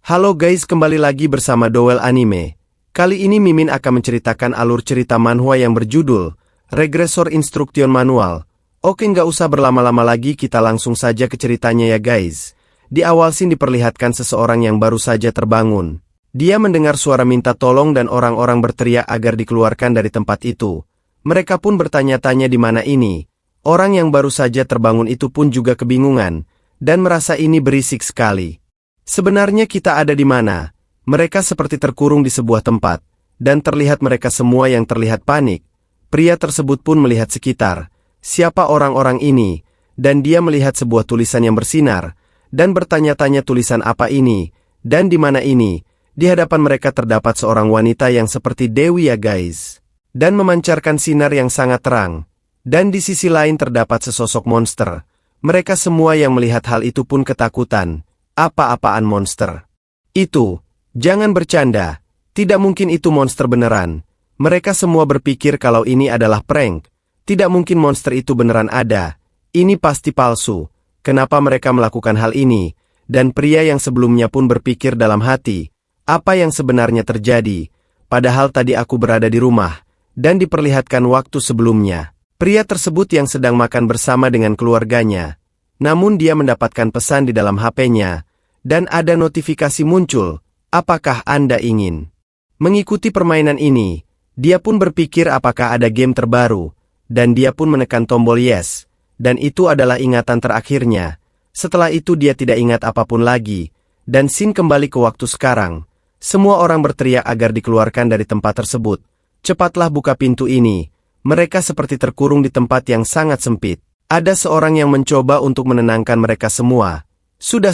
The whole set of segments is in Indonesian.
Halo guys, kembali lagi bersama Dowell Anime. Kali ini Mimin akan menceritakan alur cerita manhwa yang berjudul Regressor Instruction Manual. Oke, nggak usah berlama-lama lagi, kita langsung saja ke ceritanya ya guys. Di awal scene diperlihatkan seseorang yang baru saja terbangun. Dia mendengar suara minta tolong dan orang-orang berteriak agar dikeluarkan dari tempat itu. Mereka pun bertanya-tanya di mana ini. Orang yang baru saja terbangun itu pun juga kebingungan dan merasa ini berisik sekali. Sebenarnya kita ada di mana? Mereka seperti terkurung di sebuah tempat, dan terlihat mereka semua yang terlihat panik. Pria tersebut pun melihat sekitar, siapa orang-orang ini, dan dia melihat sebuah tulisan yang bersinar, dan bertanya-tanya tulisan apa ini, dan di mana ini. Di hadapan mereka terdapat seorang wanita yang seperti Dewi ya guys, dan memancarkan sinar yang sangat terang, dan di sisi lain terdapat sesosok monster. Mereka semua yang melihat hal itu pun ketakutan. Apa-apaan monster? Itu, jangan bercanda, tidak mungkin itu monster beneran. Mereka semua berpikir kalau ini adalah prank. Tidak mungkin monster itu beneran ada. Ini pasti palsu. Kenapa mereka melakukan hal ini? Dan pria yang sebelumnya pun berpikir dalam hati, apa yang sebenarnya terjadi? Padahal tadi aku berada di rumah, dan diperlihatkan waktu sebelumnya. Pria tersebut yang sedang makan bersama dengan keluarganya. Namun dia mendapatkan pesan di dalam HP-nya, dan ada notifikasi muncul, apakah Anda ingin mengikuti permainan ini? Dia pun berpikir apakah ada game terbaru, dan dia pun menekan tombol yes, dan itu adalah ingatan terakhirnya. Setelah itu dia tidak ingat apapun lagi, dan scene kembali ke waktu sekarang. Semua orang berteriak agar dikeluarkan dari tempat tersebut. Cepatlah buka pintu ini, mereka seperti terkurung di tempat yang sangat sempit. Ada seorang yang mencoba untuk menenangkan mereka semua. Sudah,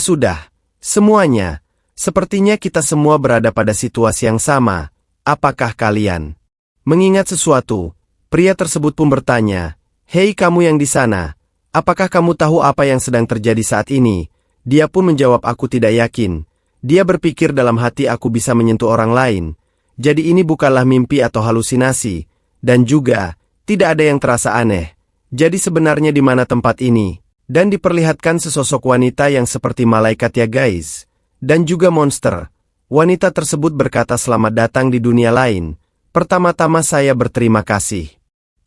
semuanya. Sepertinya kita semua berada pada situasi yang sama. Apakah kalian mengingat sesuatu? Pria tersebut pun bertanya, "Hei kamu yang di sana, apakah kamu tahu apa yang sedang terjadi saat ini?" Dia pun menjawab, "Aku tidak yakin." Dia berpikir dalam hati, aku bisa menyentuh orang lain. Jadi ini bukanlah mimpi atau halusinasi. Dan juga, tidak ada yang terasa aneh. Jadi sebenarnya di mana tempat ini? Dan diperlihatkan sesosok wanita yang seperti malaikat ya guys. Dan juga monster. Wanita tersebut berkata, "Selamat datang di dunia lain. Pertama-tama saya berterima kasih.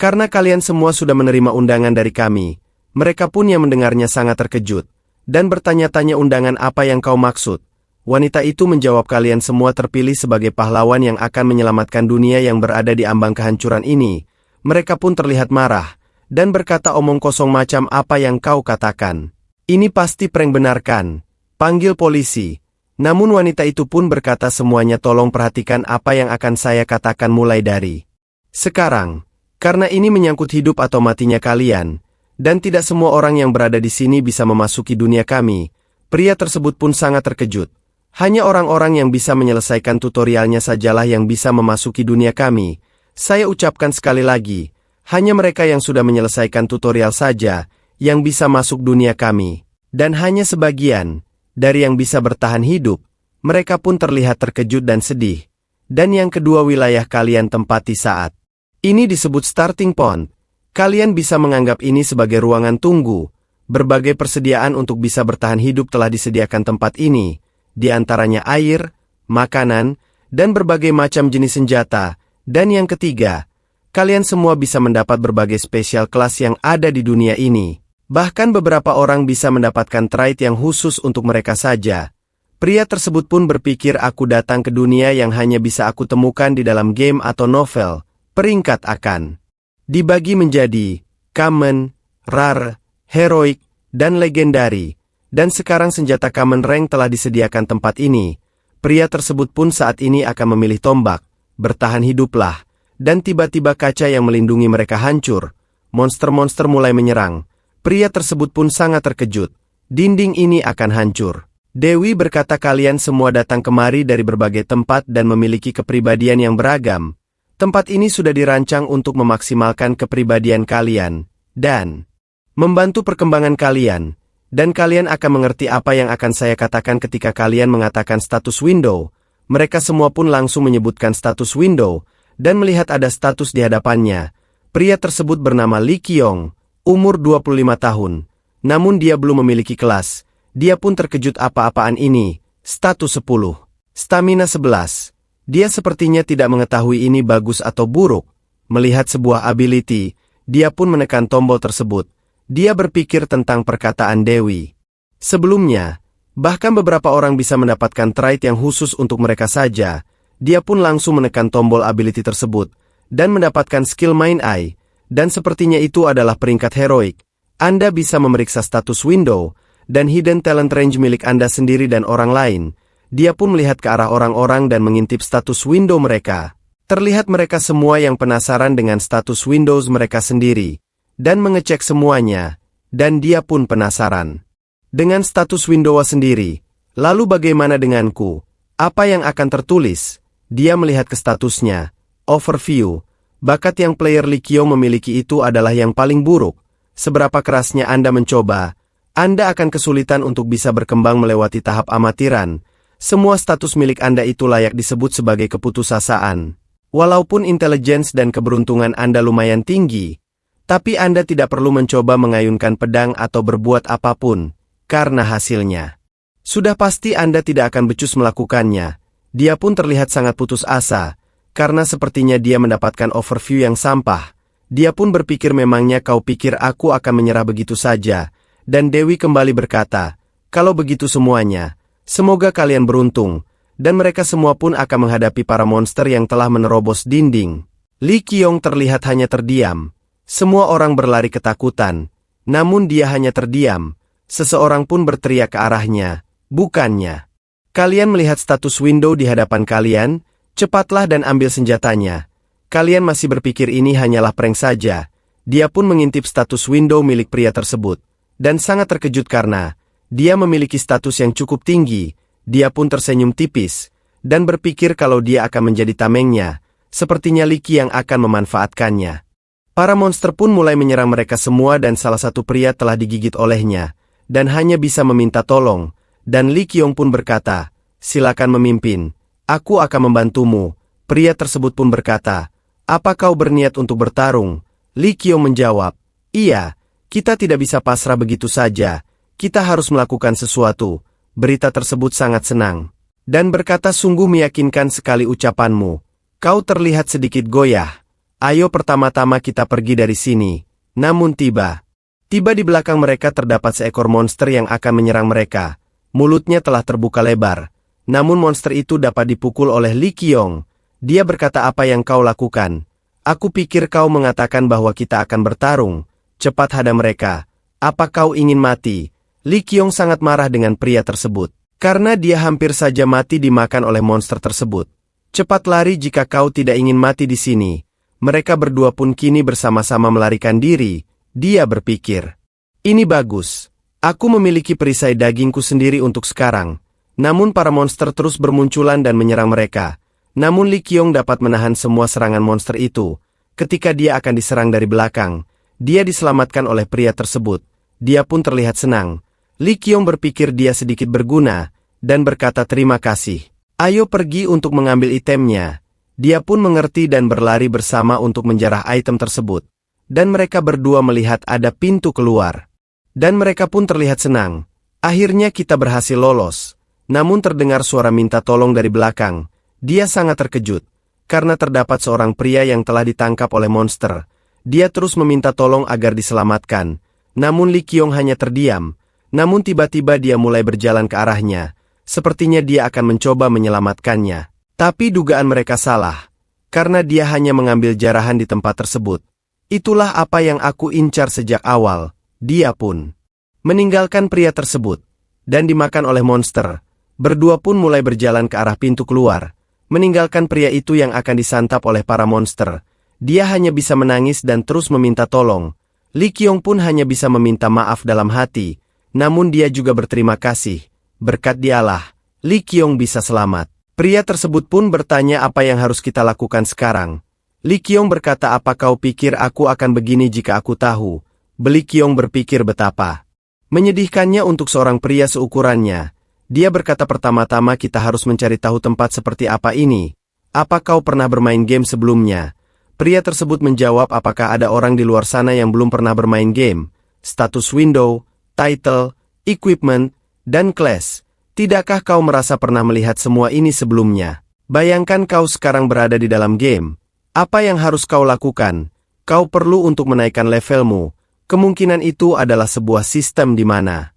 Karena kalian semua sudah menerima undangan dari kami." Mereka pun yang mendengarnya sangat terkejut. Dan bertanya-tanya, "Undangan apa yang kau maksud?" Wanita itu menjawab, "Kalian semua terpilih sebagai pahlawan yang akan menyelamatkan dunia yang berada di ambang kehancuran ini." Mereka pun terlihat marah dan berkata, "Omong kosong macam apa yang kau katakan? Ini pasti prank, benarkan? Panggil polisi." Namun wanita itu pun berkata, "Semuanya tolong perhatikan apa yang akan saya katakan mulai dari sekarang. Karena ini menyangkut hidup atau matinya kalian. Dan tidak semua orang yang berada di sini bisa memasuki dunia kami." Pria tersebut pun sangat terkejut. Hanya orang-orang yang bisa menyelesaikan tutorialnya sajalah yang bisa memasuki dunia kami. Saya ucapkan sekali lagi, hanya mereka yang sudah menyelesaikan tutorial saja yang bisa masuk dunia kami. Dan hanya sebagian dari yang bisa bertahan hidup. Mereka pun terlihat terkejut dan sedih. Dan yang kedua, wilayah kalian tempati saat ini disebut starting point. Kalian bisa menganggap ini sebagai ruangan tunggu. Berbagai persediaan untuk bisa bertahan hidup telah disediakan tempat ini. Di antaranya air, makanan, dan berbagai macam jenis senjata. Dan yang ketiga, kalian semua bisa mendapat berbagai spesial kelas yang ada di dunia ini. Bahkan beberapa orang bisa mendapatkan trait yang khusus untuk mereka saja. Pria tersebut pun berpikir, aku datang ke dunia yang hanya bisa aku temukan di dalam game atau novel. Peringkat akan dibagi menjadi common, rare, heroic, dan legendary. Dan sekarang senjata common rank telah disediakan tempat ini. Pria tersebut pun saat ini akan memilih tombak. Bertahan hiduplah. Dan tiba-tiba kaca yang melindungi mereka hancur. Monster-monster mulai menyerang. Pria tersebut pun sangat terkejut. Dinding ini akan hancur. Dewi berkata, "Kalian semua datang kemari dari berbagai tempat dan memiliki kepribadian yang beragam. Tempat ini sudah dirancang untuk memaksimalkan kepribadian kalian dan membantu perkembangan kalian. Dan kalian akan mengerti apa yang akan saya katakan ketika kalian mengatakan status window." Mereka semua pun langsung menyebutkan status window, dan melihat ada status di hadapannya. Pria tersebut bernama Lee Kyong, umur 25 tahun. Namun dia belum memiliki kelas. Dia pun terkejut, apa-apaan ini. Status 10. Stamina 11. Dia sepertinya tidak mengetahui ini bagus atau buruk. Melihat sebuah ability, dia pun menekan tombol tersebut. Dia berpikir tentang perkataan Dewi. Sebelumnya, bahkan beberapa orang bisa mendapatkan trait yang khusus untuk mereka saja. Dia pun langsung menekan tombol ability tersebut, dan mendapatkan skill Mind Eye, dan sepertinya itu adalah peringkat heroik. Anda bisa memeriksa status window, dan hidden talent range milik Anda sendiri dan orang lain. Dia pun melihat ke arah orang-orang dan mengintip status window mereka. Terlihat mereka semua yang penasaran dengan status Windows mereka sendiri, dan mengecek semuanya, dan dia pun penasaran dengan status window sendiri. Lalu bagaimana denganku? Apa yang akan tertulis? Dia melihat ke statusnya. Overview. Bakat yang player Lee Qiong memiliki itu adalah yang paling buruk. Seberapa kerasnya Anda mencoba, Anda akan kesulitan untuk bisa berkembang melewati tahap amatiran. Semua status milik Anda itu layak disebut sebagai keputusasaan. Walaupun intelligence dan keberuntungan Anda lumayan tinggi, tapi Anda tidak perlu mencoba mengayunkan pedang atau berbuat apapun, karena hasilnya sudah pasti Anda tidak akan becus melakukannya. Dia pun terlihat sangat putus asa, karena sepertinya dia mendapatkan overview yang sampah. Dia pun berpikir memangnya kau pikir aku akan menyerah begitu saja, dan Dewi kembali berkata, kalau begitu semuanya, semoga kalian beruntung, dan mereka semua pun akan menghadapi para monster yang telah menerobos dinding. Lee Qiong terlihat hanya terdiam. Semua orang berlari ketakutan, namun dia hanya terdiam. Seseorang pun berteriak ke arahnya, bukannya. Kalian melihat status window di hadapan kalian, cepatlah dan ambil senjatanya. Kalian masih berpikir ini hanyalah prank saja. Dia pun mengintip status window milik pria tersebut, dan sangat terkejut karena dia memiliki status yang cukup tinggi. Dia pun tersenyum tipis, dan berpikir kalau dia akan menjadi tamengnya, sepertinya Lee Qiong akan memanfaatkannya. Para monster pun mulai menyerang mereka semua dan salah satu pria telah digigit olehnya, dan hanya bisa meminta tolong, dan Lee Qiong pun berkata, silakan memimpin, aku akan membantumu. Pria tersebut pun berkata, apa kau berniat untuk bertarung? Lee Qiong menjawab, iya, kita tidak bisa pasrah begitu saja, kita harus melakukan sesuatu. Berita tersebut sangat senang, dan berkata sungguh meyakinkan sekali ucapanmu. Kau terlihat sedikit goyah. Ayo pertama-tama kita pergi dari sini. Namun tiba di belakang mereka terdapat seekor monster yang akan menyerang mereka. Mulutnya telah terbuka lebar. Namun monster itu dapat dipukul oleh Lee Qiong. Dia berkata apa yang kau lakukan? Aku pikir kau mengatakan bahwa kita akan bertarung. Cepat hadang mereka. Apa kau ingin mati? Lee Qiong sangat marah dengan pria tersebut, karena dia hampir saja mati dimakan oleh monster tersebut. Cepat lari jika kau tidak ingin mati di sini. Mereka berdua pun kini bersama-sama melarikan diri. Dia berpikir, ini bagus. Aku memiliki perisai dagingku sendiri untuk sekarang. Namun para monster terus bermunculan dan menyerang mereka. Namun Lee Qiong dapat menahan semua serangan monster itu. Ketika dia akan diserang dari belakang, dia diselamatkan oleh pria tersebut. Dia pun terlihat senang. Lee Qiong berpikir dia sedikit berguna, dan berkata terima kasih. Ayo pergi untuk mengambil itemnya. Dia pun mengerti dan berlari bersama untuk menjarah item tersebut. Dan mereka berdua melihat ada pintu keluar. Dan mereka pun terlihat senang. Akhirnya kita berhasil lolos. Namun terdengar suara minta tolong dari belakang. Dia sangat terkejut, karena terdapat seorang pria yang telah ditangkap oleh monster. Dia terus meminta tolong agar diselamatkan. Namun Lee Qiong hanya terdiam. Namun tiba-tiba dia mulai berjalan ke arahnya. Sepertinya dia akan mencoba menyelamatkannya. Tapi dugaan mereka salah. Karena dia hanya mengambil jarahan di tempat tersebut. Itulah apa yang aku incar sejak awal. Dia pun meninggalkan pria tersebut. Dan dimakan oleh monster. Berdua pun mulai berjalan ke arah pintu keluar. Meninggalkan pria itu yang akan disantap oleh para monster. Dia hanya bisa menangis dan terus meminta tolong. Lee Qiong pun hanya bisa meminta maaf dalam hati. Namun dia juga berterima kasih. Berkat dialah, Lee Qiong bisa selamat. Pria tersebut pun bertanya apa yang harus kita lakukan sekarang. Lee Qiong berkata apa kau pikir aku akan begini jika aku tahu? Lee Qiong berpikir betapa menyedihkannya untuk seorang pria seukurannya. Dia berkata pertama-tama kita harus mencari tahu tempat seperti apa ini. Apa kau pernah bermain game sebelumnya? Pria tersebut menjawab apakah ada orang di luar sana yang belum pernah bermain game? Status window, title, equipment, dan class. Tidakkah kau merasa pernah melihat semua ini sebelumnya? Bayangkan kau sekarang berada di dalam game. Apa yang harus kau lakukan? Kau perlu untuk menaikkan levelmu. Kemungkinan itu adalah sebuah sistem di mana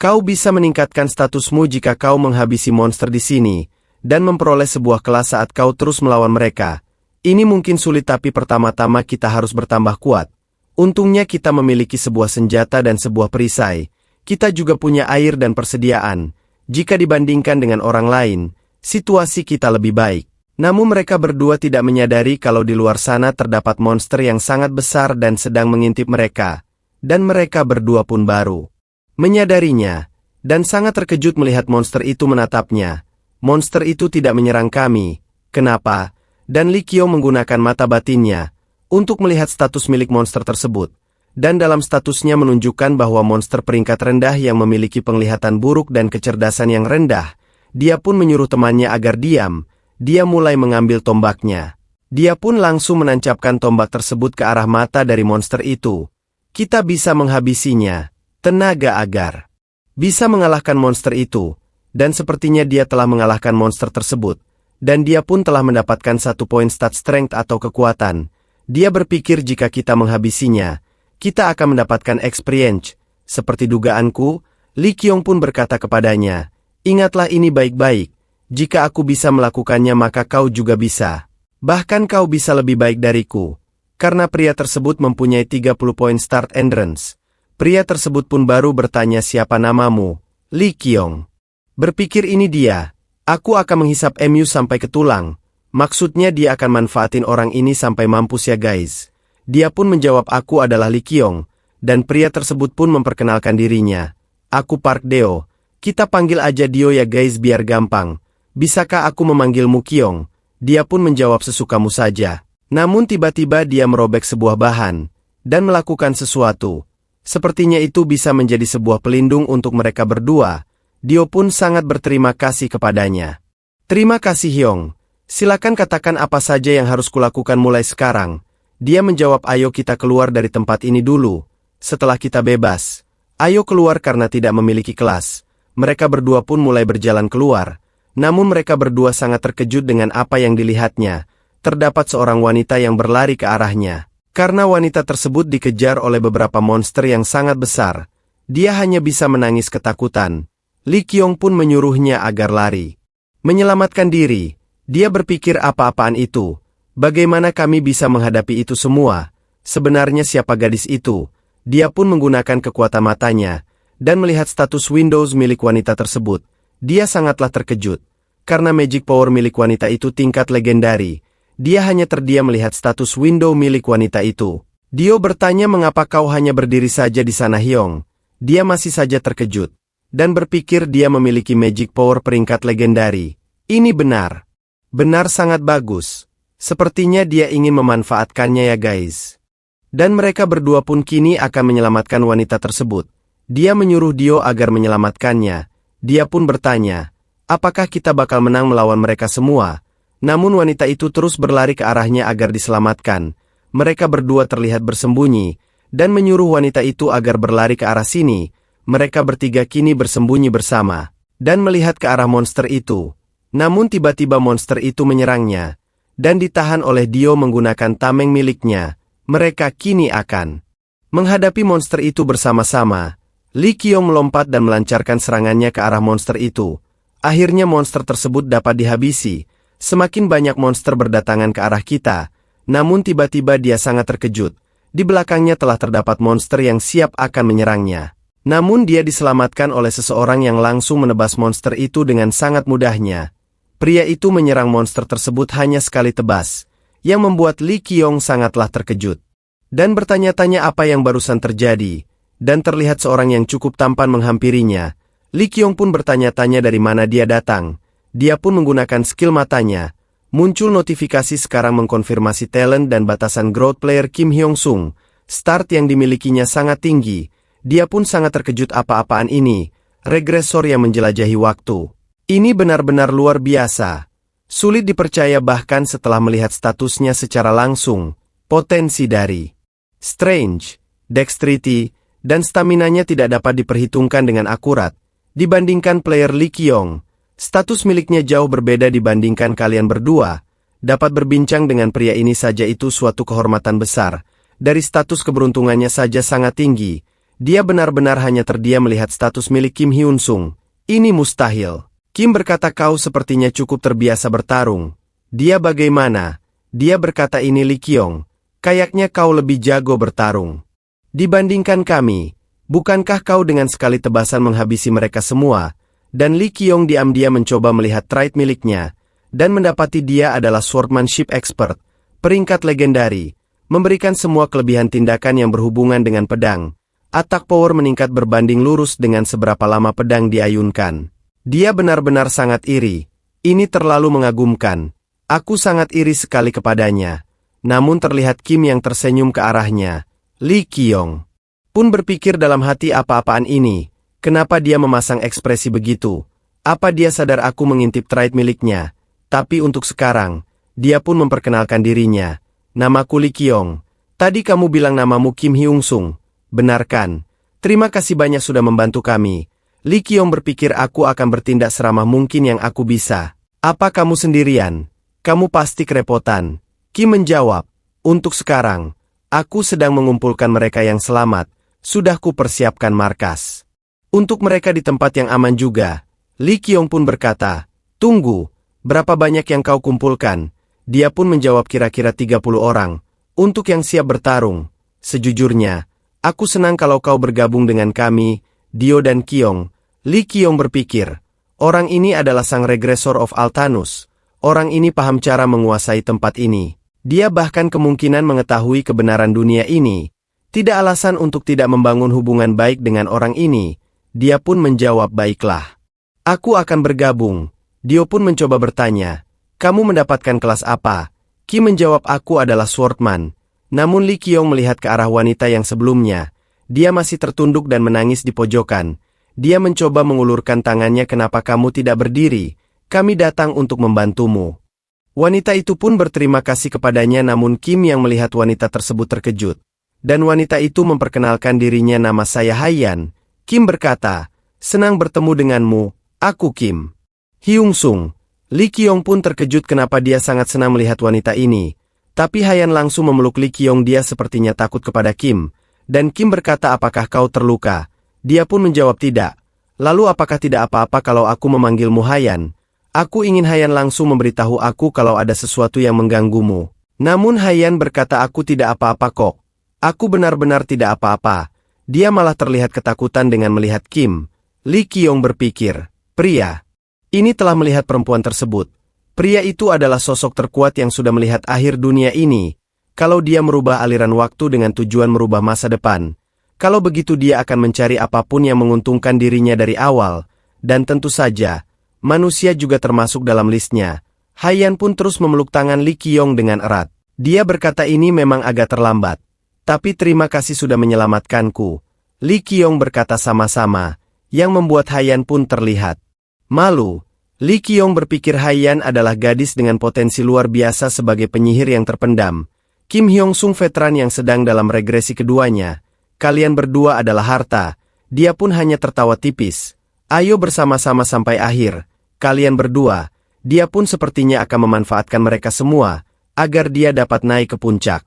kau bisa meningkatkan statusmu jika kau menghabisi monster di sini, dan memperoleh sebuah kelas saat kau terus melawan mereka. Ini mungkin sulit tapi pertama-tama kita harus bertambah kuat. Untungnya kita memiliki sebuah senjata dan sebuah perisai. Kita juga punya air dan persediaan. Jika dibandingkan dengan orang lain, situasi kita lebih baik. Namun mereka berdua tidak menyadari kalau di luar sana terdapat monster yang sangat besar dan sedang mengintip mereka. Dan mereka berdua pun baru menyadarinya, dan sangat terkejut melihat monster itu menatapnya. Monster itu tidak menyerang kami. Kenapa? Dan Li Qiong menggunakan mata batinnya untuk melihat status milik monster tersebut. Dan dalam statusnya menunjukkan bahwa monster peringkat rendah yang memiliki penglihatan buruk dan kecerdasan yang rendah. Dia pun menyuruh temannya agar diam. Dia mulai mengambil tombaknya. Dia pun langsung menancapkan tombak tersebut ke arah mata dari monster itu. Kita bisa menghabisinya. Tenaga agar bisa mengalahkan monster itu. Dan sepertinya dia telah mengalahkan monster tersebut. Dan dia pun telah mendapatkan 1 poin stat strength atau kekuatan. Dia berpikir jika kita menghabisinya, kita akan mendapatkan experience. Seperti dugaanku, Li Qiong pun berkata kepadanya, ingatlah ini baik-baik. Jika aku bisa melakukannya maka kau juga bisa. Bahkan kau bisa lebih baik dariku. Karena pria tersebut mempunyai 30 poin start endurance. Pria tersebut pun baru bertanya siapa namamu, Li Qiong. Berpikir ini dia. Aku akan menghisap MU sampai ke tulang. Maksudnya dia akan manfaatin orang ini sampai mampus ya guys. Dia pun menjawab aku adalah Li Qiong, dan pria tersebut pun memperkenalkan dirinya. Aku Park Deo, kita panggil aja Dio ya guys biar gampang. Bisakah aku memanggilmu Qiong? Dia pun menjawab sesukamu saja. Namun tiba-tiba dia merobek sebuah bahan, dan melakukan sesuatu. Sepertinya itu bisa menjadi sebuah pelindung untuk mereka berdua. Dio pun sangat berterima kasih kepadanya. Terima kasih Hyong. Silakan katakan apa saja yang harus kulakukan mulai sekarang. Dia menjawab ayo kita keluar dari tempat ini dulu. Setelah kita bebas, ayo keluar karena tidak memiliki kelas. Mereka berdua pun mulai berjalan keluar. Namun mereka berdua sangat terkejut dengan apa yang dilihatnya. Terdapat seorang wanita yang berlari ke arahnya. Karena wanita tersebut dikejar oleh beberapa monster yang sangat besar. Dia hanya bisa menangis ketakutan. Li Qiong pun menyuruhnya agar lari. Menyelamatkan diri. Dia berpikir apa-apaan itu. Bagaimana kami bisa menghadapi itu semua? Sebenarnya siapa gadis itu? Dia pun menggunakan kekuatan matanya, dan melihat status Windows milik wanita tersebut. Dia sangatlah terkejut. Karena magic power milik wanita itu tingkat legendari. Dia hanya terdiam melihat status window milik wanita itu. Dio bertanya mengapa kau hanya berdiri saja di sana Hyong. Dia masih saja terkejut. Dan berpikir dia memiliki magic power peringkat legendari. Ini benar. Benar sangat bagus. Sepertinya dia ingin memanfaatkannya ya guys. Dan mereka berdua pun kini akan menyelamatkan wanita tersebut. Dia menyuruh Dio agar menyelamatkannya. Dia pun bertanya, apakah kita bakal menang melawan mereka semua? Namun wanita itu terus berlari ke arahnya agar diselamatkan. Mereka berdua terlihat bersembunyi, dan menyuruh wanita itu agar berlari ke arah sini. Mereka bertiga kini bersembunyi bersama, dan melihat ke arah monster itu. Namun tiba-tiba monster itu menyerangnya. Dan ditahan oleh Dio menggunakan tameng miliknya. Mereka kini akan menghadapi monster itu bersama-sama. Li Qiong melompat dan melancarkan serangannya ke arah monster itu. Akhirnya monster tersebut dapat dihabisi. Semakin banyak monster berdatangan ke arah kita. Namun tiba-tiba dia sangat terkejut. Di belakangnya telah terdapat monster yang siap akan menyerangnya. Namun dia diselamatkan oleh seseorang yang langsung menebas monster itu dengan sangat mudahnya. Pria itu menyerang monster tersebut hanya sekali tebas, yang membuat Li Qiong sangatlah terkejut. Dan bertanya-tanya apa yang barusan terjadi, dan terlihat seorang yang cukup tampan menghampirinya. Li Qiong pun bertanya-tanya dari mana dia datang. Dia pun menggunakan skill matanya. Muncul notifikasi sekarang mengkonfirmasi talent dan batasan growth player Kim Hyong Sung. Start yang dimilikinya sangat tinggi. Dia pun sangat terkejut apa-apaan ini. Regresor yang menjelajahi waktu. Ini benar-benar luar biasa. Sulit dipercaya bahkan setelah melihat statusnya secara langsung. Potensi dari Strange, Dexterity, dan staminanya tidak dapat diperhitungkan dengan akurat. Dibandingkan player Lee Qiong, status miliknya jauh berbeda dibandingkan kalian berdua. Dapat berbincang dengan pria ini saja itu suatu kehormatan besar. Dari status keberuntungannya saja sangat tinggi. Dia benar-benar hanya terdiam melihat status milik Kim Hyun Sung. Ini mustahil. Kim berkata kau sepertinya cukup terbiasa bertarung. Dia bagaimana? Dia berkata ini Lee Qiong. Kayaknya kau lebih jago bertarung. Dibandingkan kami. Bukankah kau dengan sekali tebasan menghabisi mereka semua? Dan Lee Qiong diam-diam mencoba melihat trait miliknya, dan mendapati dia adalah swordmanship expert, peringkat legendari, memberikan semua kelebihan tindakan yang berhubungan dengan pedang. Attack power meningkat berbanding lurus dengan seberapa lama pedang diayunkan. Dia benar-benar sangat iri. Ini terlalu mengagumkan. Aku sangat iri sekali kepadanya. Namun terlihat Kim yang tersenyum ke arahnya. Lee Qiong pun berpikir dalam hati apa-apaan ini, kenapa dia memasang ekspresi begitu, apa dia sadar aku mengintip trait miliknya, tapi untuk sekarang, dia pun memperkenalkan dirinya, namaku Lee Qiong, tadi kamu bilang namamu Kim Hyun Sung, benar kan? Terima kasih banyak sudah membantu kami. Lee Qiong berpikir aku akan bertindak seramah mungkin yang aku bisa. Apa kamu sendirian? Kamu pasti kerepotan. Kim menjawab, untuk sekarang, aku sedang mengumpulkan mereka yang selamat. Sudah kupersiapkan markas. Untuk mereka di tempat yang aman juga. Lee Qiong pun berkata, tunggu, berapa banyak yang kau kumpulkan? Dia pun menjawab kira-kira 30 orang. Untuk yang siap bertarung. Sejujurnya, aku senang kalau kau bergabung dengan kami, Dio dan Qiong. Lee Qiong berpikir, orang ini adalah sang regresor of Altanus. Orang ini paham cara menguasai tempat ini. Dia bahkan kemungkinan mengetahui kebenaran dunia ini. Tidak alasan untuk tidak membangun hubungan baik dengan orang ini. Dia pun menjawab baiklah. Aku akan bergabung. Dio pun mencoba bertanya. Kamu mendapatkan kelas apa? Kim menjawab aku adalah swordman. Namun Lee Qiong melihat ke arah wanita yang sebelumnya. Dia masih tertunduk dan menangis di pojokan. Dia mencoba mengulurkan tangannya kenapa kamu tidak berdiri? Kami datang untuk membantumu. Wanita itu pun berterima kasih kepadanya namun Kim yang melihat wanita tersebut terkejut. Dan wanita itu memperkenalkan dirinya nama saya Haiyan. Kim berkata, senang bertemu denganmu, aku Kim Hyun Sung. Lee Qiong pun terkejut kenapa dia sangat senang melihat wanita ini. Tapi Haiyan langsung memeluk Lee Qiong dia sepertinya takut kepada Kim. Dan Kim berkata apakah kau terluka? Dia pun menjawab tidak. Lalu apakah tidak apa-apa kalau aku memanggilmu Haiyan? Aku ingin Haiyan langsung memberitahu aku kalau ada sesuatu yang mengganggumu. Namun Haiyan berkata aku tidak apa-apa kok. Aku benar-benar tidak apa-apa. Dia malah terlihat ketakutan dengan melihat Kim. Lee Qiong berpikir, pria ini telah melihat perempuan tersebut. Pria itu adalah sosok terkuat yang sudah melihat akhir dunia ini. Kalau dia merubah aliran waktu dengan tujuan merubah masa depan. Kalau begitu dia akan mencari apapun yang menguntungkan dirinya dari awal. Dan tentu saja, manusia juga termasuk dalam listnya. Haiyan pun terus memeluk tangan Lee Qiong dengan erat. Dia berkata ini memang agak terlambat. Tapi terima kasih sudah menyelamatkanku. Lee Qiong berkata sama-sama, yang membuat Haiyan pun terlihat malu. Lee Qiong berpikir Haiyan adalah gadis dengan potensi luar biasa sebagai penyihir yang terpendam. Kim Hyun Sung veteran yang sedang dalam regresi keduanya. Kalian berdua adalah harta. Dia pun hanya tertawa tipis. Ayo bersama-sama sampai akhir. Kalian berdua. Dia pun sepertinya akan memanfaatkan mereka semua, agar dia dapat naik ke puncak.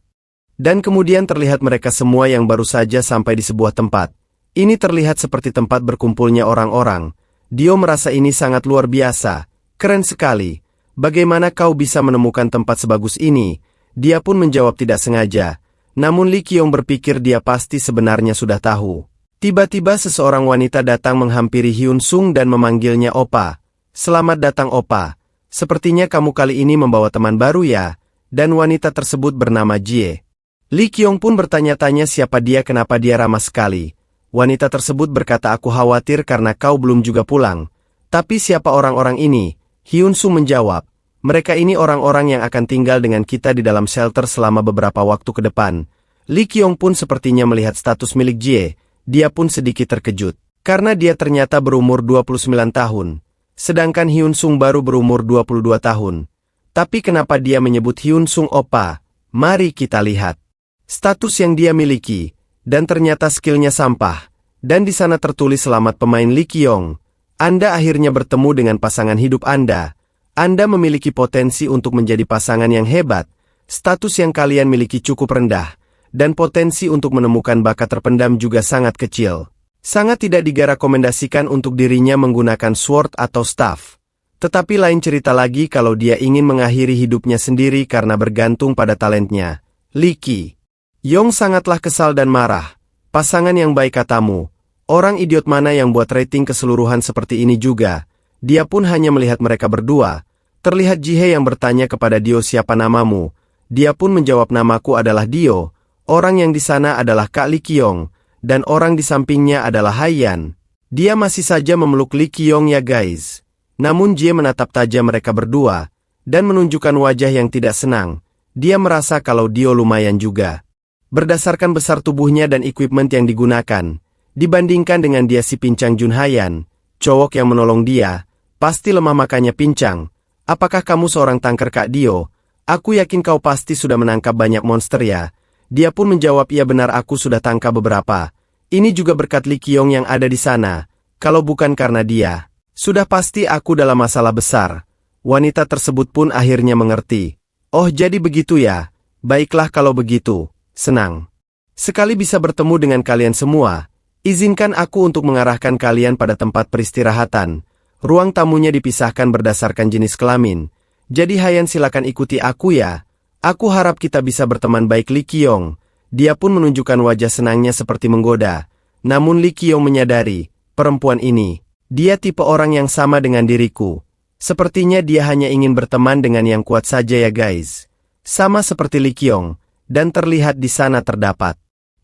Dan kemudian terlihat mereka semua yang baru saja sampai di sebuah tempat. Ini terlihat seperti tempat berkumpulnya orang-orang. Dio merasa ini sangat luar biasa. Keren sekali. Bagaimana kau bisa menemukan tempat sebagus ini? Dia pun menjawab tidak sengaja. Namun Lee Qiong berpikir dia pasti sebenarnya sudah tahu. Tiba-tiba seseorang wanita datang menghampiri Hyun Sung dan memanggilnya Opa. Selamat datang Opa. Sepertinya kamu kali ini membawa teman baru ya? Dan wanita tersebut bernama Jie. Lee Qiong pun bertanya-tanya siapa dia kenapa dia ramah sekali. Wanita tersebut berkata aku khawatir karena kau belum juga pulang. Tapi siapa orang-orang ini? Hyun Sung menjawab. Mereka ini orang-orang yang akan tinggal dengan kita di dalam shelter selama beberapa waktu ke depan. Lee Qiong pun sepertinya melihat status milik Jie. Dia pun sedikit terkejut. Karena dia ternyata berumur 29 tahun. Sedangkan Hyun Sung baru berumur 22 tahun. Tapi kenapa dia menyebut Hyun Sung Opa? Mari kita lihat. Status yang dia miliki, dan ternyata skillnya sampah, dan di sana tertulis selamat pemain Lee Qiong. Anda akhirnya bertemu dengan pasangan hidup Anda. Anda memiliki potensi untuk menjadi pasangan yang hebat, status yang kalian miliki cukup rendah, dan potensi untuk menemukan bakat terpendam juga sangat kecil. Sangat tidak direkomendasikan untuk dirinya menggunakan sword atau staff. Tetapi lain cerita lagi kalau dia ingin mengakhiri hidupnya sendiri karena bergantung pada talentnya. Lee Ki-yong sangatlah kesal dan marah. Pasangan yang baik katamu. Orang idiot mana yang buat rating keseluruhan seperti ini juga? Dia pun hanya melihat mereka berdua. Terlihat Jihe yang bertanya kepada Dio siapa namamu. Dia pun menjawab namaku adalah Dio. Orang yang di sana adalah Kak Lee Ki-yong. Dan orang di sampingnya adalah Haiyan. Dia masih saja memeluk Lee Ki-yong ya guys. Namun Jihe menatap tajam mereka berdua. Dan menunjukkan wajah yang tidak senang. Dia merasa kalau Dio lumayan juga. Berdasarkan besar tubuhnya dan equipment yang digunakan. Dibandingkan dengan dia si pincang Jun Haiyan. Cowok yang menolong dia. Pasti lemah makanya pincang. Apakah kamu seorang tanker Kak Dio? Aku yakin kau pasti sudah menangkap banyak monster ya. Dia pun menjawab iya benar aku sudah tangkap beberapa. Ini juga berkat Lee Ki-yong yang ada di sana. Kalau bukan karena dia, sudah pasti aku dalam masalah besar. Wanita tersebut pun akhirnya mengerti. Oh jadi begitu ya. Baiklah kalau begitu. Senang sekali bisa bertemu dengan kalian semua. Izinkan aku untuk mengarahkan kalian pada tempat peristirahatan. Ruang tamunya dipisahkan berdasarkan jenis kelamin. Jadi Haiyan silakan ikuti aku ya. Aku harap kita bisa berteman baik Lee Ki-yong. Dia pun menunjukkan wajah senangnya seperti menggoda. Namun Lee Ki-yong menyadari, perempuan ini, dia tipe orang yang sama dengan diriku. Sepertinya dia hanya ingin berteman dengan yang kuat saja ya guys. Sama seperti Lee Ki-yong, dan terlihat di sana terdapat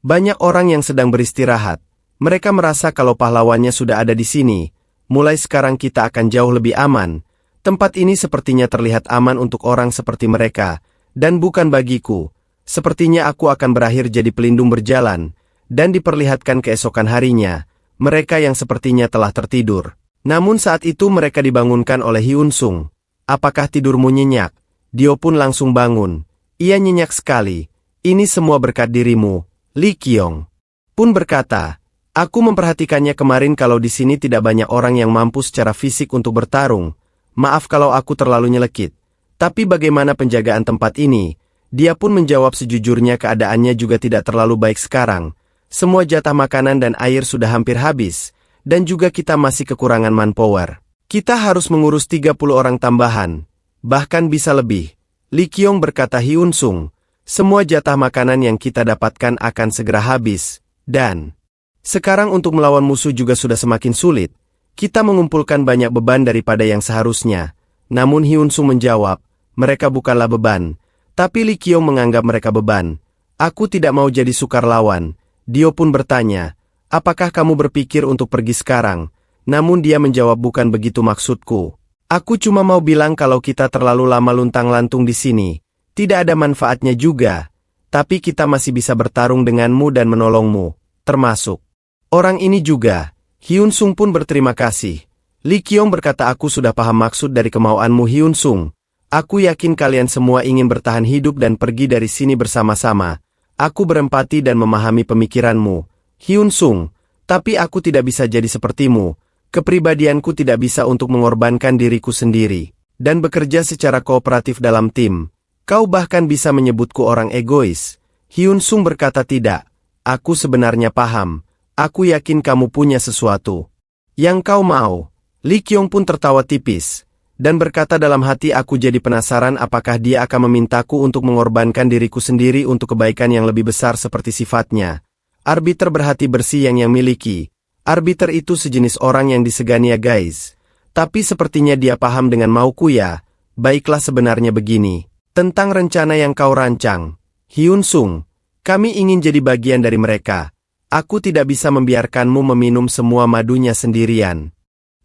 banyak orang yang sedang beristirahat. Mereka merasa kalau pahlawannya sudah ada di sini. Mulai sekarang kita akan jauh lebih aman. Tempat ini sepertinya terlihat aman untuk orang seperti mereka, dan bukan bagiku. Sepertinya aku akan berakhir jadi pelindung berjalan, dan diperlihatkan keesokan harinya, mereka yang sepertinya telah tertidur. Namun saat itu mereka dibangunkan oleh Hyun Sung. Apakah tidurmu nyenyak? Dio pun langsung bangun. Ia nyenyak sekali. Ini semua berkat dirimu. Lee Ki-yong pun berkata, aku memperhatikannya kemarin kalau di sini tidak banyak orang yang mampu secara fisik untuk bertarung. Maaf kalau aku terlalu nyelekit. Tapi bagaimana penjagaan tempat ini? Dia pun menjawab sejujurnya keadaannya juga tidak terlalu baik sekarang. Semua jatah makanan dan air sudah hampir habis. Dan juga kita masih kekurangan manpower. Kita harus mengurus 30 orang tambahan. Bahkan bisa lebih. Lee Ki-yong berkata Hyun Sung. Semua jatah makanan yang kita dapatkan akan segera habis. Dan sekarang untuk melawan musuh juga sudah semakin sulit. Kita mengumpulkan banyak beban daripada yang seharusnya. Namun Hyun Sung menjawab, mereka bukanlah beban. Tapi Lee Ki-yong menganggap mereka beban. Aku tidak mau jadi sukar lawan. Dio pun bertanya, apakah kamu berpikir untuk pergi sekarang? Namun dia menjawab bukan begitu maksudku. Aku cuma mau bilang kalau kita terlalu lama luntang-lantung di sini. Tidak ada manfaatnya juga. Tapi kita masih bisa bertarung denganmu dan menolongmu. Termasuk orang ini juga. Hyun Sung pun berterima kasih. Lee Ki-yong berkata aku sudah paham maksud dari kemauanmu Hyun Sung. Aku yakin kalian semua ingin bertahan hidup dan pergi dari sini bersama-sama. Aku berempati dan memahami pemikiranmu, Hyun Sung. Tapi aku tidak bisa jadi sepertimu. Kepribadianku tidak bisa untuk mengorbankan diriku sendiri. Dan bekerja secara kooperatif dalam tim. Kau bahkan bisa menyebutku orang egois. Hyun Sung berkata tidak. Aku sebenarnya paham. Aku yakin kamu punya sesuatu yang kau mau. Lee Ki-yong pun tertawa tipis. Dan berkata dalam hati aku jadi penasaran apakah dia akan memintaku untuk mengorbankan diriku sendiri untuk kebaikan yang lebih besar seperti sifatnya. Arbiter berhati bersih yang miliki. Arbiter itu sejenis orang yang disegani ya guys. Tapi sepertinya dia paham dengan mauku ya. Baiklah sebenarnya begini. Tentang rencana yang kau rancang. Hyun Sung. Kami ingin jadi bagian dari mereka. Aku tidak bisa membiarkanmu meminum semua madunya sendirian.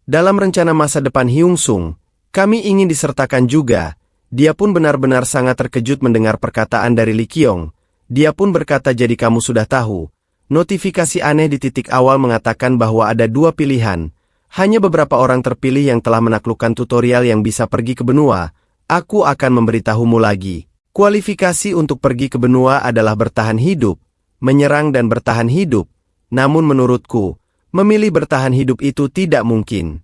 Dalam rencana masa depan Hyun Sung, kami ingin disertakan juga. Dia pun benar-benar sangat terkejut mendengar perkataan dari Lee Ki-yong. Dia pun berkata jadi kamu sudah tahu. Notifikasi aneh di titik awal mengatakan bahwa ada dua pilihan. Hanya beberapa orang terpilih yang telah menaklukkan tutorial yang bisa pergi ke benua. Aku akan memberitahumu lagi. Kualifikasi untuk pergi ke benua adalah bertahan hidup, menyerang dan bertahan hidup. Namun menurutku, memilih bertahan hidup itu tidak mungkin.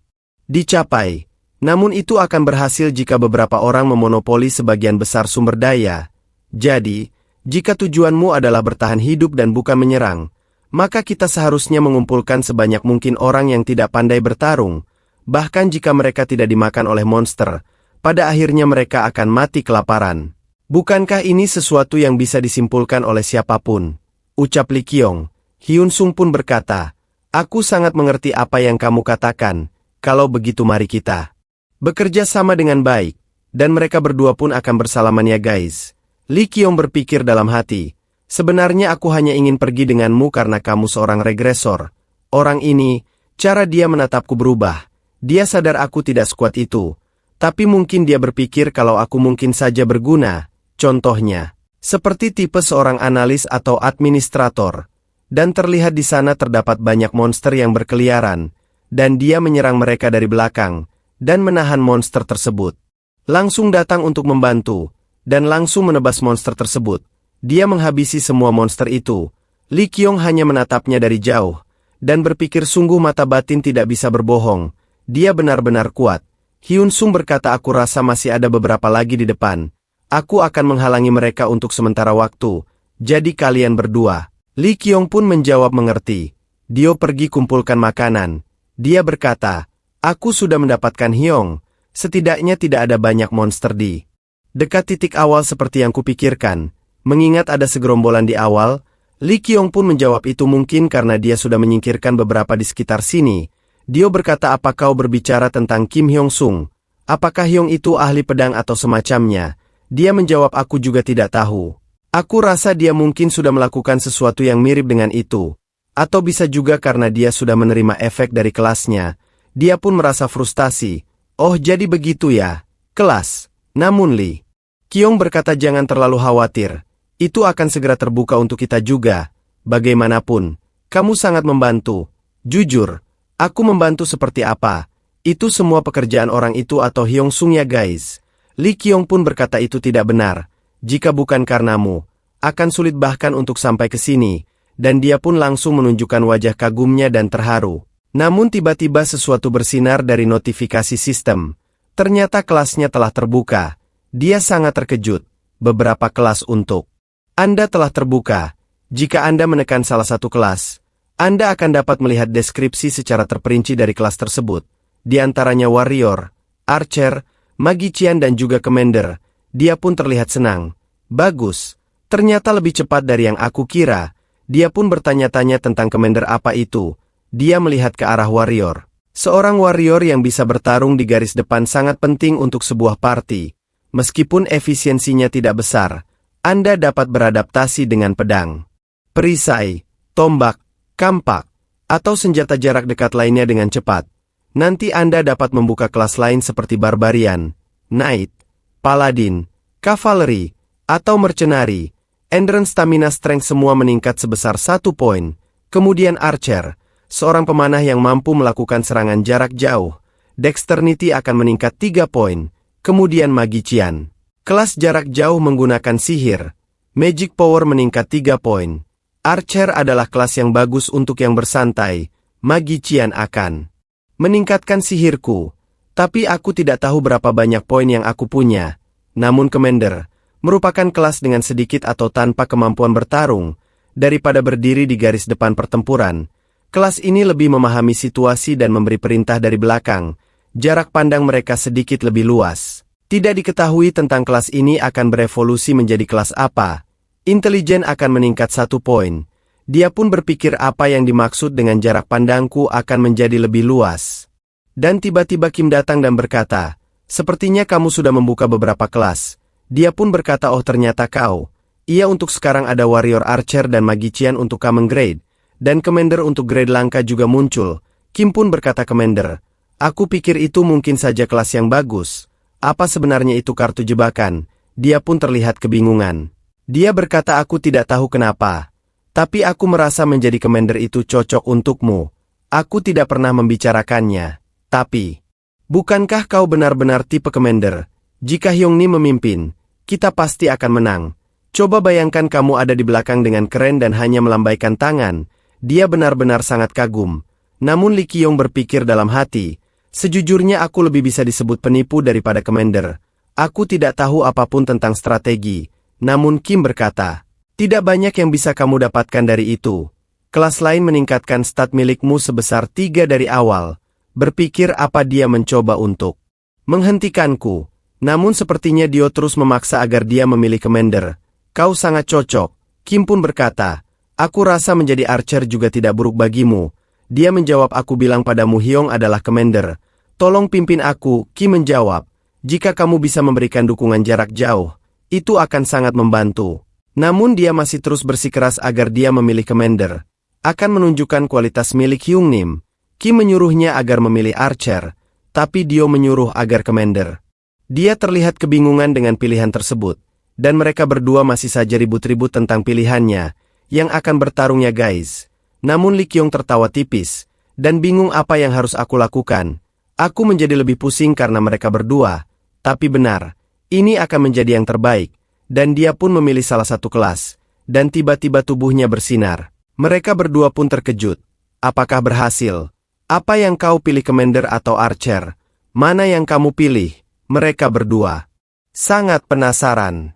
dicapai. Namun itu akan berhasil jika beberapa orang memonopoli sebagian besar sumber daya. Jadi, jika tujuanmu adalah bertahan hidup dan bukan menyerang, maka kita seharusnya mengumpulkan sebanyak mungkin orang yang tidak pandai bertarung. Bahkan jika mereka tidak dimakan oleh monster, pada akhirnya mereka akan mati kelaparan. Bukankah ini sesuatu yang bisa disimpulkan oleh siapapun? Ucap Lee Kyong. Hyun Sung pun berkata, aku sangat mengerti apa yang kamu katakan. Kalau begitu mari kita bekerja sama dengan baik, dan mereka berdua pun akan bersalaman ya guys. Lee Kyong berpikir dalam hati, sebenarnya aku hanya ingin pergi denganmu karena kamu seorang regresor. Orang ini, cara dia menatapku berubah. Dia sadar aku tidak sekuat itu. Tapi mungkin dia berpikir kalau aku mungkin saja berguna. Contohnya, seperti tipe seorang analis atau administrator. Dan terlihat di sana terdapat banyak monster yang berkeliaran. Dan dia menyerang mereka dari belakang. Dan menahan monster tersebut. Langsung datang untuk membantu, dan langsung menebas monster tersebut. Dia menghabisi semua monster itu. Lee Kyong hanya menatapnya dari jauh, dan berpikir sungguh mata batin tidak bisa berbohong. Dia benar-benar kuat. Hyun Sung berkata aku rasa masih ada beberapa lagi di depan. Aku akan menghalangi mereka untuk sementara waktu. Jadi kalian berdua. Lee Kyong pun menjawab mengerti. Dio pergi kumpulkan makanan. Dia berkata, aku sudah mendapatkan Hyong, setidaknya tidak ada banyak monster di dekat titik awal seperti yang kupikirkan. Mengingat ada segerombolan di awal, Lee Kyong pun menjawab itu mungkin karena dia sudah menyingkirkan beberapa di sekitar sini. Dio berkata apa kau berbicara tentang Kim Hyong Sung? Apakah Hyong itu ahli pedang atau semacamnya? Dia menjawab aku juga tidak tahu. Aku rasa dia mungkin sudah melakukan sesuatu yang mirip dengan itu. Atau bisa juga karena dia sudah menerima efek dari kelasnya. Dia pun merasa frustasi. Oh jadi begitu ya, kelas. Namun Lee Kyong berkata jangan terlalu khawatir. Itu akan segera terbuka untuk kita juga. Bagaimanapun, kamu sangat membantu. Jujur, aku membantu seperti apa? Itu semua pekerjaan orang itu atau Hyong Sung ya guys. Lee Kyong pun berkata itu tidak benar. Jika bukan karenamu, akan sulit bahkan untuk sampai ke sini. Dan dia pun langsung menunjukkan wajah kagumnya dan terharu. Namun tiba-tiba sesuatu bersinar dari notifikasi sistem. Ternyata kelasnya telah terbuka. Dia sangat terkejut. Beberapa kelas untuk Anda telah terbuka. Jika Anda menekan salah satu kelas, Anda akan dapat melihat deskripsi secara terperinci dari kelas tersebut. Di antaranya Warrior, Archer, Magician dan juga Commander. Dia pun terlihat senang. Bagus. Ternyata lebih cepat dari yang aku kira. Dia pun bertanya-tanya tentang Commander apa itu. Dia melihat ke arah warrior. Seorang warrior yang bisa bertarung di garis depan sangat penting untuk sebuah party. Meskipun efisiensinya tidak besar, Anda dapat beradaptasi dengan pedang, perisai, tombak, kampak, atau senjata jarak dekat lainnya dengan cepat. Nanti Anda dapat membuka kelas lain seperti Barbarian, Knight, Paladin, Cavalry, atau Mercenary. Endurance, Stamina, Strength semua meningkat sebesar 1 poin. Kemudian Archer, seorang pemanah yang mampu melakukan serangan jarak jauh. Dexterity akan meningkat 3 poin. Kemudian Magician, kelas jarak jauh menggunakan sihir. Magic Power meningkat 3 poin. Archer adalah kelas yang bagus untuk yang bersantai. Magician akan meningkatkan sihirku. Tapi aku tidak tahu berapa banyak poin yang aku punya. Namun Commander merupakan kelas dengan sedikit atau tanpa kemampuan bertarung. Daripada berdiri di garis depan pertempuran, kelas ini lebih memahami situasi dan memberi perintah dari belakang. Jarak pandang mereka sedikit lebih luas. Tidak diketahui tentang kelas ini akan berevolusi menjadi kelas apa. Intelijen akan meningkat 1 poin. Dia pun berpikir apa yang dimaksud dengan jarak pandangku akan menjadi lebih luas. Dan tiba-tiba Kim datang dan berkata, sepertinya kamu sudah membuka beberapa kelas. Dia pun berkata oh ternyata kau. Ia untuk sekarang ada Warrior, Archer dan Magician untuk common grade. Dan Commander untuk grade langka juga muncul. Kim pun berkata Commander, aku pikir itu mungkin saja kelas yang bagus. Apa sebenarnya itu kartu jebakan? Dia pun terlihat kebingungan. Dia berkata aku tidak tahu kenapa. Tapi aku merasa menjadi Commander itu cocok untukmu. Aku tidak pernah membicarakannya. Tapi, bukankah kau benar-benar tipe Commander? Jika Hyongni memimpin, kita pasti akan menang. Coba bayangkan kamu ada di belakang dengan keren dan hanya melambaikan tangan. Dia benar-benar sangat kagum. Namun Lee Kyong berpikir dalam hati, Sejujurnya aku lebih bisa disebut penipu daripada commander. Aku tidak tahu apapun tentang strategi. Namun Kim berkata, tidak banyak yang bisa kamu dapatkan dari itu. Kelas lain meningkatkan stat milikmu sebesar 3 dari awal. Berpikir apa dia mencoba untuk menghentikanku. Namun sepertinya Dio terus memaksa agar dia memilih commander. Kau sangat cocok. Kim pun berkata, aku rasa menjadi archer juga tidak buruk bagimu. Dia menjawab, aku bilang padamu Hyung adalah commander. Tolong pimpin aku. Kim menjawab, jika kamu bisa memberikan dukungan jarak jauh, itu akan sangat membantu. Namun dia masih terus bersikeras agar dia memilih commander. Akan menunjukkan kualitas milik Hyung Nim. Kim menyuruhnya agar memilih archer, tapi Dio menyuruh agar commander. Dia terlihat kebingungan dengan pilihan tersebut, dan mereka berdua masih saja ribut-ribut tentang pilihannya, yang akan bertarung ya guys. Namun Lee Kyung tertawa tipis, dan bingung apa yang harus aku lakukan. Aku menjadi lebih pusing karena mereka berdua. Tapi benar, ini akan menjadi yang terbaik, dan dia pun memilih salah satu kelas, dan tiba-tiba tubuhnya bersinar. Mereka berdua pun terkejut. Apakah berhasil? Apa yang kau pilih, commander atau archer? Mana yang kamu pilih? Mereka berdua sangat penasaran.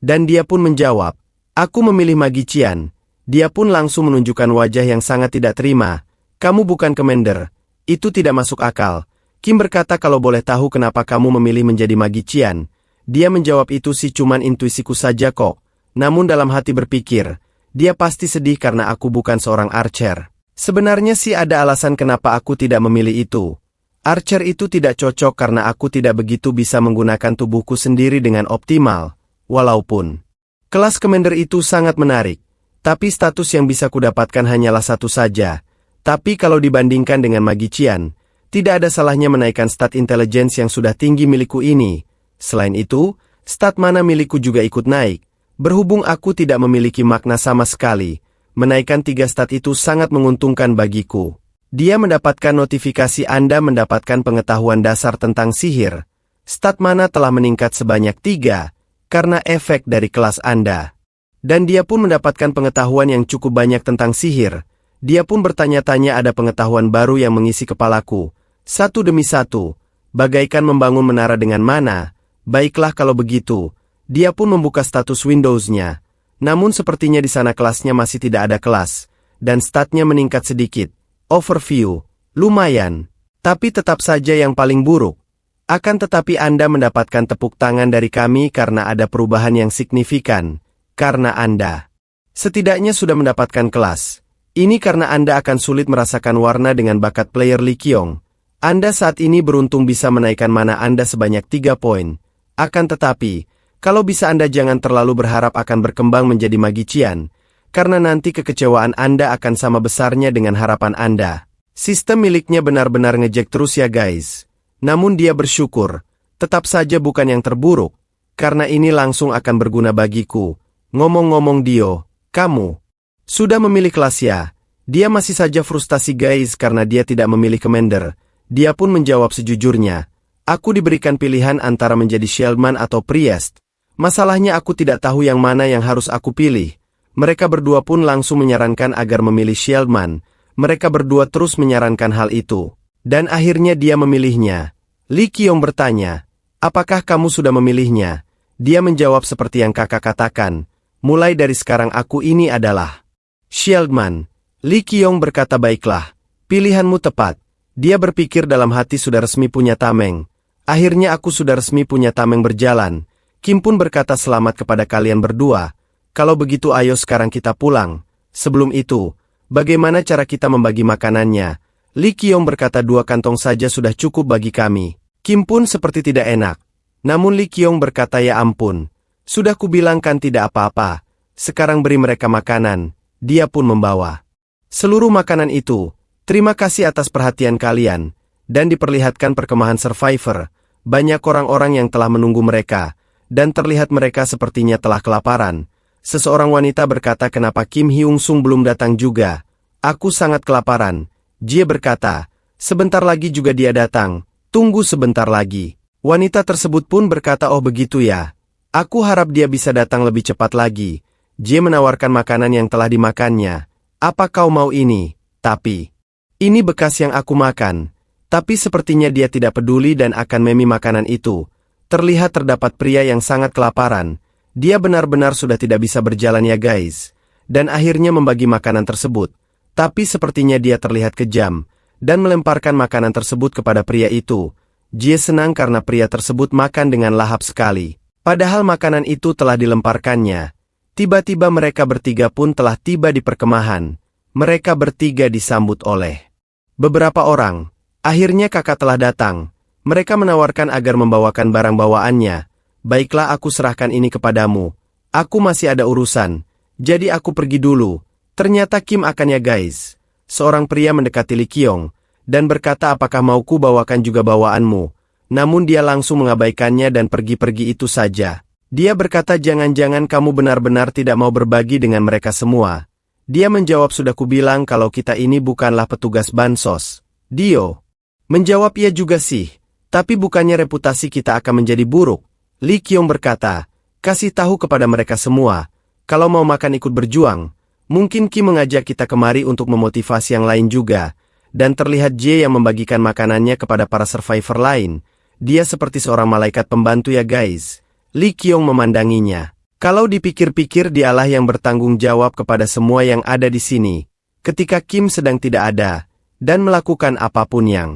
Dan dia pun menjawab, aku memilih magician. Dia pun langsung menunjukkan wajah yang sangat tidak terima. Kamu bukan commander. Itu tidak masuk akal. Kim berkata, kalau boleh tahu kenapa kamu memilih menjadi magician? Dia menjawab, itu sih cuman intuisiku saja kok. Namun dalam hati berpikir, dia pasti sedih karena aku bukan seorang archer. Sebenarnya sih ada alasan kenapa aku tidak memilih itu. Archer itu tidak cocok karena aku tidak begitu bisa menggunakan tubuhku sendiri dengan optimal. Walaupun kelas commander itu sangat menarik, tapi status yang bisa kudapatkan hanyalah satu saja. Tapi kalau dibandingkan dengan magician, tidak ada salahnya menaikkan stat intelligence yang sudah tinggi milikku ini. Selain itu, stat mana milikku juga ikut naik. Berhubung aku tidak memiliki makna sama sekali, menaikkan 3 stat itu sangat menguntungkan bagiku. Dia mendapatkan notifikasi Anda mendapatkan pengetahuan dasar tentang sihir. Stat mana telah meningkat sebanyak 3, karena efek dari kelas Anda. Dan dia pun mendapatkan pengetahuan yang cukup banyak tentang sihir. Dia pun bertanya-tanya, ada pengetahuan baru yang mengisi kepalaku. Satu demi satu, bagaikan membangun menara dengan mana. Baiklah kalau begitu. Dia pun membuka status Windows-nya. Namun sepertinya di sana kelasnya masih tidak ada kelas, dan statnya meningkat sedikit. Overview, lumayan. Tapi tetap saja yang paling buruk. Akan tetapi Anda mendapatkan tepuk tangan dari kami karena ada perubahan yang signifikan. Karena Anda setidaknya sudah mendapatkan kelas. Ini karena Anda akan sulit merasakan warna dengan bakat player Lee Kyung. Anda saat ini beruntung bisa menaikkan mana Anda sebanyak 3 poin. Akan tetapi, kalau bisa Anda jangan terlalu berharap akan berkembang menjadi magician, karena nanti kekecewaan Anda akan sama besarnya dengan harapan Anda. Sistem miliknya benar-benar ngejek terus ya guys. Namun dia bersyukur, tetap saja bukan yang terburuk, karena ini langsung akan berguna bagiku. Ngomong-ngomong Dio, kamu sudah memilih kelas ya? Dia masih saja frustasi guys karena dia tidak memilih commander. Dia pun menjawab, sejujurnya, aku diberikan pilihan antara menjadi shieldman atau priest. Masalahnya aku tidak tahu yang mana yang harus aku pilih. Mereka berdua pun langsung menyarankan agar memilih shieldman. Mereka berdua terus menyarankan hal itu. Dan akhirnya dia memilihnya. Lee Kyung bertanya, apakah kamu sudah memilihnya? Dia menjawab, seperti yang kakak katakan. Mulai dari sekarang aku ini adalah shieldman. Lee Kyung berkata, baiklah. Pilihanmu tepat. Dia berpikir dalam hati, sudah resmi punya tameng. Akhirnya aku sudah resmi punya tameng berjalan. Kim pun berkata, selamat kepada kalian berdua. Kalau begitu ayo sekarang kita pulang. Sebelum itu, bagaimana cara kita membagi makanannya? Lee Kyung berkata, 2 kantong saja sudah cukup bagi kami. Kim pun seperti tidak enak. Namun Lee Kyung berkata, ya ampun. Sudah kubilang kan tidak apa-apa. Sekarang beri mereka makanan. Dia pun membawa seluruh makanan itu. Terima kasih atas perhatian kalian. Dan diperlihatkan perkemahan survivor. Banyak orang-orang yang telah menunggu mereka. Dan terlihat mereka sepertinya telah kelaparan. Seseorang wanita berkata, kenapa Kim Hyung Sung belum datang juga? Aku sangat kelaparan. Jie berkata, sebentar lagi juga dia datang. Tunggu sebentar lagi. Wanita tersebut pun berkata, oh begitu ya. Aku harap dia bisa datang lebih cepat lagi. Jie menawarkan makanan yang telah dimakannya. Apa kau mau ini? Tapi ini bekas yang aku makan. Tapi sepertinya dia tidak peduli dan akan memi makanan itu. Terlihat terdapat pria yang sangat kelaparan. Dia benar-benar sudah tidak bisa berjalan ya guys. Dan akhirnya membagi makanan tersebut. Tapi sepertinya dia terlihat kejam. Dan melemparkan makanan tersebut kepada pria itu. Jie senang karena pria tersebut makan dengan lahap sekali. Padahal makanan itu telah dilemparkannya. Tiba-tiba mereka bertiga pun telah tiba di perkemahan. Mereka bertiga disambut oleh beberapa orang. Akhirnya kakak telah datang. Mereka menawarkan agar membawakan barang bawaannya. Baiklah, aku serahkan ini kepadamu. Aku masih ada urusan. Jadi aku pergi dulu. Ternyata Kim akan ya guys. Seorang pria mendekati Li Qiong dan berkata apakah mau ku bawakan juga bawaanmu. Namun dia langsung mengabaikannya dan pergi-pergi itu saja. Dia berkata jangan-jangan kamu benar-benar tidak mau berbagi dengan mereka semua. Dia menjawab sudah kubilang kalau kita ini bukanlah petugas bansos. Dio menjawab iya juga sih. Tapi bukannya reputasi kita akan menjadi buruk. Li Qiong berkata, kasih tahu kepada mereka semua. Kalau mau makan ikut berjuang. Mungkin Kim mengajak kita kemari untuk memotivasi yang lain juga. Dan terlihat Jie yang membagikan makanannya kepada para survivor lain. Dia seperti seorang malaikat pembantu ya guys. Li Qiong memandanginya. Kalau dipikir-pikir dialah yang bertanggung jawab kepada semua yang ada di sini. Ketika Kim sedang tidak ada. Dan melakukan apapun yang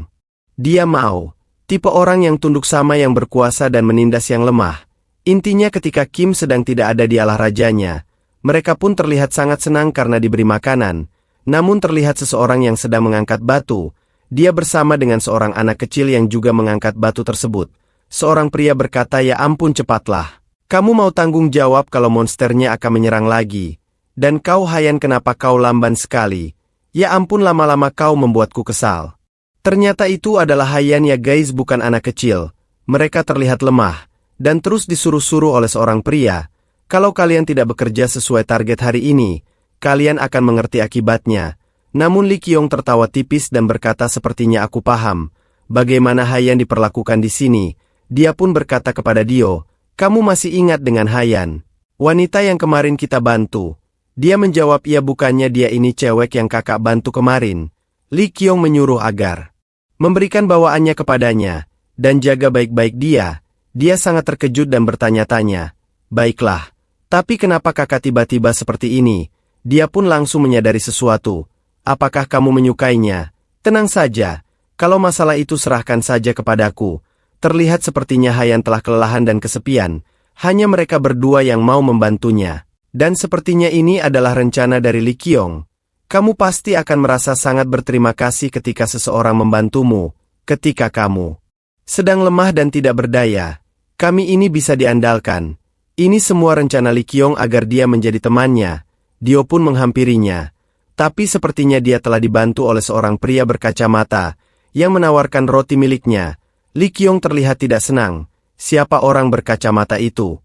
dia mau. Tipe orang yang tunduk sama yang berkuasa dan menindas yang lemah. Intinya ketika Kim sedang tidak ada dialah rajanya. Mereka pun terlihat sangat senang karena diberi makanan. Namun terlihat seseorang yang sedang mengangkat batu. Dia bersama dengan seorang anak kecil yang juga mengangkat batu tersebut. Seorang pria berkata ya ampun cepatlah. Kamu mau tanggung jawab kalau monsternya akan menyerang lagi. Dan kau Hayan kenapa kau lamban sekali. Ya ampun lama-lama kau membuatku kesal. Ternyata itu adalah Hayan ya guys bukan anak kecil. Mereka terlihat lemah. Dan terus disuruh-suruh oleh seorang pria. Kalau kalian tidak bekerja sesuai target hari ini, kalian akan mengerti akibatnya. Namun Li Qiong tertawa tipis dan berkata sepertinya aku paham. Bagaimana Hayan diperlakukan di sini. Dia pun berkata kepada Dio, kamu masih ingat dengan Hayan? Wanita yang kemarin kita bantu. Dia menjawab iya bukannya dia ini cewek yang kakak bantu kemarin. Li Qiong menyuruh agar memberikan bawaannya kepadanya, dan jaga baik-baik dia. Dia sangat terkejut dan bertanya-tanya. Baiklah, tapi kenapa kakak tiba-tiba seperti ini? Dia pun langsung menyadari sesuatu. Apakah kamu menyukainya? Tenang saja, kalau masalah itu serahkan saja kepadaku. Terlihat sepertinya Hayan telah kelelahan dan kesepian. Hanya mereka berdua yang mau membantunya. Dan sepertinya ini adalah rencana dari Li Qiong. Kamu pasti akan merasa sangat berterima kasih ketika seseorang membantumu. Ketika kamu sedang lemah dan tidak berdaya, kami ini bisa diandalkan. Ini semua rencana Li Qiong agar dia menjadi temannya. Dio pun menghampirinya. Tapi sepertinya dia telah dibantu oleh seorang pria berkacamata yang menawarkan roti miliknya. Li Qiong terlihat tidak senang. Siapa orang berkacamata itu?